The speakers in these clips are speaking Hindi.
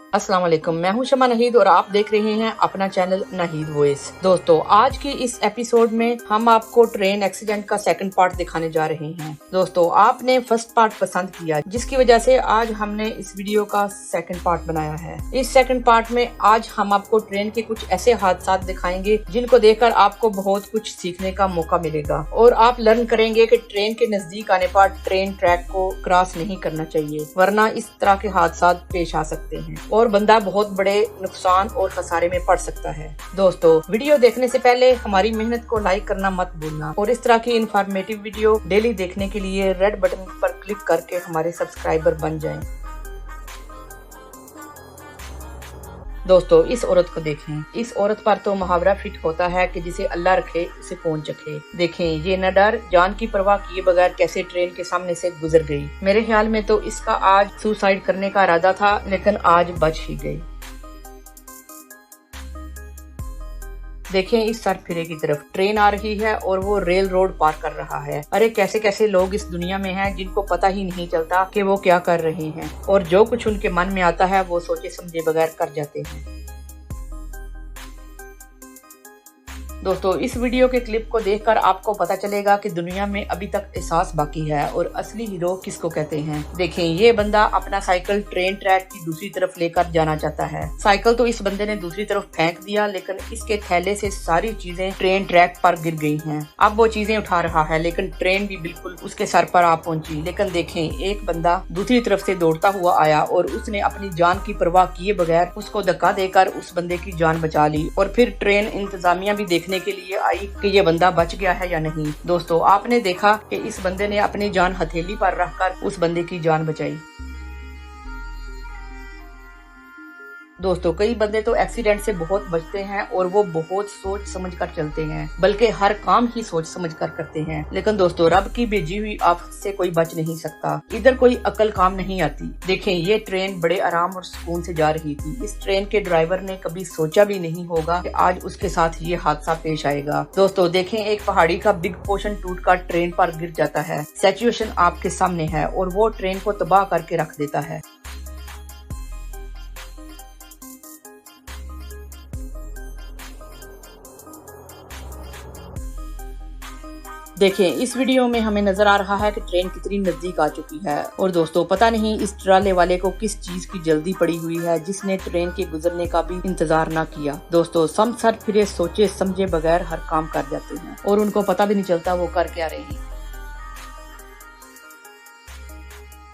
अस्सलाम वालेकुम, मैं हूं शमा नहीद और आप देख रहे हैं अपना चैनल नहीद वॉइस। दोस्तों, आज की इस एपिसोड में हम आपको ट्रेन एक्सीडेंट का सेकंड पार्ट दिखाने जा रहे हैं। दोस्तों, आपने फर्स्ट पार्ट पसंद किया, जिसकी वजह से आज हमने इस वीडियो का सेकंड पार्ट बनाया है। इस सेकंड पार्ट में आज हम आपको ट्रेन के कुछ ऐसे हादसा दिखाएंगे जिनको देखकर आपको बहुत कुछ सीखने का मौका मिलेगा और आप लर्न करेंगे कि ट्रेन के नजदीक आने पर ट्रेन ट्रैक को क्रॉस नहीं करना चाहिए, वरना इस तरह के हादसा पेश आ सकते हैं और बंदा बहुत बड़े नुकसान और खसारे में पड़ सकता है। दोस्तों, वीडियो देखने से पहले हमारी मेहनत को लाइक करना मत भूलना और इस तरह की इंफॉर्मेटिव वीडियो डेली देखने के लिए रेड बटन पर क्लिक करके हमारे सब्सक्राइबर बन जाएं। दोस्तों, इस औरत को देखें। इस औरत पर तो मुहावरा फिट होता है कि जिसे अल्लाह रखे उसे कौन चखे। देखें, ये न डर जान की परवाह किए बगैर कैसे ट्रेन के सामने से गुजर गई। मेरे ख्याल में तो इसका आज सुसाइड करने का इरादा था, लेकिन आज बच ही गई। देखें, इस सरफिरे की तरफ ट्रेन आ रही है और वो रेल रोड पार कर रहा है। अरे कैसे कैसे लोग इस दुनिया में हैं जिनको पता ही नहीं चलता कि वो क्या कर रहे हैं और जो कुछ उनके मन में आता है वो सोचे समझे बगैर कर जाते हैं। दोस्तों, इस वीडियो के क्लिप को देखकर आपको पता चलेगा कि दुनिया में अभी तक एहसास बाकी है और असली हीरो किसको कहते हैं। देखें, ये बंदा अपना साइकिल ट्रेन ट्रैक की दूसरी तरफ लेकर जाना चाहता है। साइकिल तो इस बंदे ने दूसरी तरफ फेंक दिया, लेकिन इसके थैले से सारी चीजें ट्रेन ट्रैक पर गिर गई हैं। अब वो चीजें उठा रहा है, लेकिन ट्रेन भी बिल्कुल उसके सर पर आ पहुंची। लेकिन देखें, एक बंदा दूसरी तरफ से दौड़ता हुआ आया और उसने अपनी जान की परवाह किए बगैर उसको धक्का देकर उस बंदे की जान बचा ली और फिर ट्रेन इंतजामिया भी देखने के लिए आई कि ये बंदा बच गया है या नहीं। दोस्तों, आपने देखा कि इस बंदे ने अपनी जान हथेली पर रखकर उस बंदे की जान बचाई। दोस्तों, कई बंदे तो एक्सीडेंट से बहुत बचते हैं और वो बहुत सोच समझ कर चलते हैं, बल्कि हर काम ही सोच समझ कर करते हैं। लेकिन दोस्तों, रब की भेजी हुई आफत से कोई बच नहीं सकता। इधर कोई अकल काम नहीं आती। देखें, ये ट्रेन बड़े आराम और सुकून से जा रही थी। इस ट्रेन के ड्राइवर ने कभी सोचा भी नहीं होगा कि आज उसके साथ ये हादसा पेश आएगा। दोस्तों, देखें, एक पहाड़ी का बिग पोर्शन टूटकर ट्रेन पर गिर जाता है। सिचुएशन आपके सामने है और वो ट्रेन को तबाह करके रख देता है। देखें, इस वीडियो में हमें नजर आ रहा है कि ट्रेन कितनी नजदीक आ चुकी है और दोस्तों, पता नहीं इस ट्राले वाले को किस चीज की जल्दी पड़ी हुई है जिसने ट्रेन के गुजरने का भी इंतजार ना किया। दोस्तों, सम सर फिरे सोचे समझे बगैर हर काम कर जाते हैं और उनको पता भी नहीं चलता वो कर क्या रहे हैं।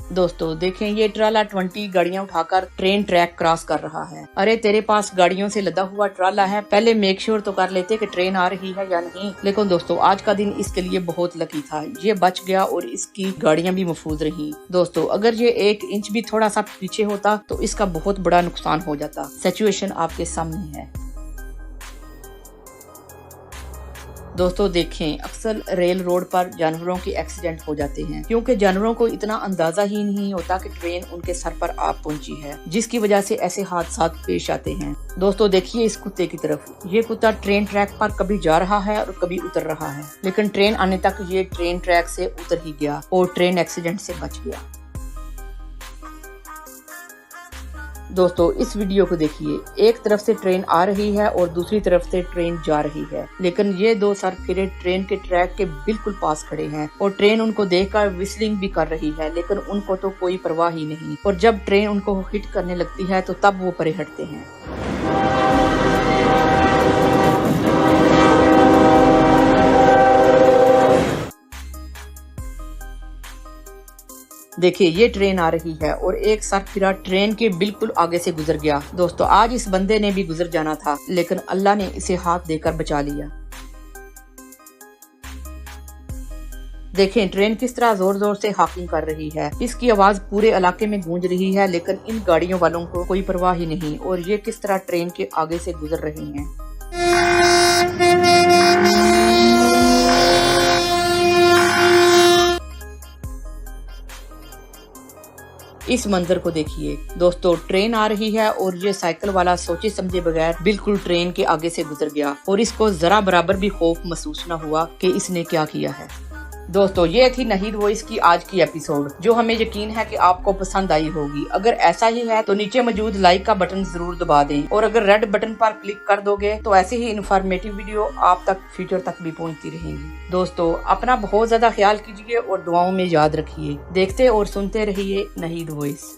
दोस्तों, देखें, ये ट्राला 20 गाड़ियां उठाकर ट्रेन ट्रैक क्रॉस कर रहा है। अरे तेरे पास गाड़ियों से लदा हुआ ट्राला है, पहले मेक श्योर तो कर लेते कि ट्रेन आ रही है या नहीं। लेकिन दोस्तों, आज का दिन इसके लिए बहुत लकी था। ये बच गया और इसकी गाड़ियां भी महफूज रही। दोस्तों, अगर ये 1 इंच भी थोड़ा सा पीछे होता तो इसका बहुत बड़ा नुकसान हो जाता। सिचुएशन आपके सामने है। दोस्तों, देखें, अक्सर रेल रोड पर जानवरों के एक्सीडेंट हो जाते हैं क्योंकि जानवरों को इतना अंदाजा ही नहीं होता कि ट्रेन उनके सर पर आ पहुंची है, जिसकी वजह से ऐसे हादसा पेश आते हैं। दोस्तों, देखिए इस कुत्ते की तरफ। ये कुत्ता ट्रेन ट्रैक पर कभी जा रहा है और कभी उतर रहा है, लेकिन ट्रेन आने तक ये ट्रेन ट्रैक से उतर ही गया और ट्रेन एक्सीडेंट से बच गया। दोस्तों, इस वीडियो को देखिए। एक तरफ से ट्रेन आ रही है और दूसरी तरफ से ट्रेन जा रही है, लेकिन ये दो सरफिरे ट्रेन के ट्रैक के बिल्कुल पास खड़े हैं और ट्रेन उनको देखकर विस्लिंग भी कर रही है, लेकिन उनको तो कोई परवाह ही नहीं। और जब ट्रेन उनको हिट करने लगती है तो तब वो परे हटते हैं। देखिए, ये ट्रेन आ रही है और एक सरफिरा ट्रेन के बिल्कुल आगे से गुजर गया। दोस्तों, आज इस बंदे ने भी गुजर जाना था, लेकिन अल्लाह ने इसे हाथ देकर बचा लिया। देखें, ट्रेन किस तरह जोर जोर से हॉकिंग कर रही है। इसकी आवाज पूरे इलाके में गूंज रही है, लेकिन इन गाड़ियों वालों को कोई परवाह ही नहीं और ये किस तरह ट्रेन के आगे से गुजर रही हैं। इस मंजर को देखिए। दोस्तों, ट्रेन आ रही है और ये साइकिल वाला सोचे समझे बगैर बिल्कुल ट्रेन के आगे से गुजर गया और इसको जरा बराबर भी खौफ महसूस न हुआ कि इसने क्या किया है। दोस्तों ये थी नाहिद वॉइस की आज की एपिसोड, जो हमें यकीन है कि आपको पसंद आई होगी। अगर ऐसा ही है तो नीचे मौजूद लाइक का बटन जरूर दबा दें, और अगर रेड बटन पर क्लिक कर दोगे तो ऐसी ही इन्फॉर्मेटिव वीडियो आप तक फ्यूचर तक भी पहुंचती रहेंगी। दोस्तों अपना बहुत ज्यादा ख्याल कीजिए और दुआओं में याद रखिए। देखते और सुनते रहिए नाहिद वॉइस।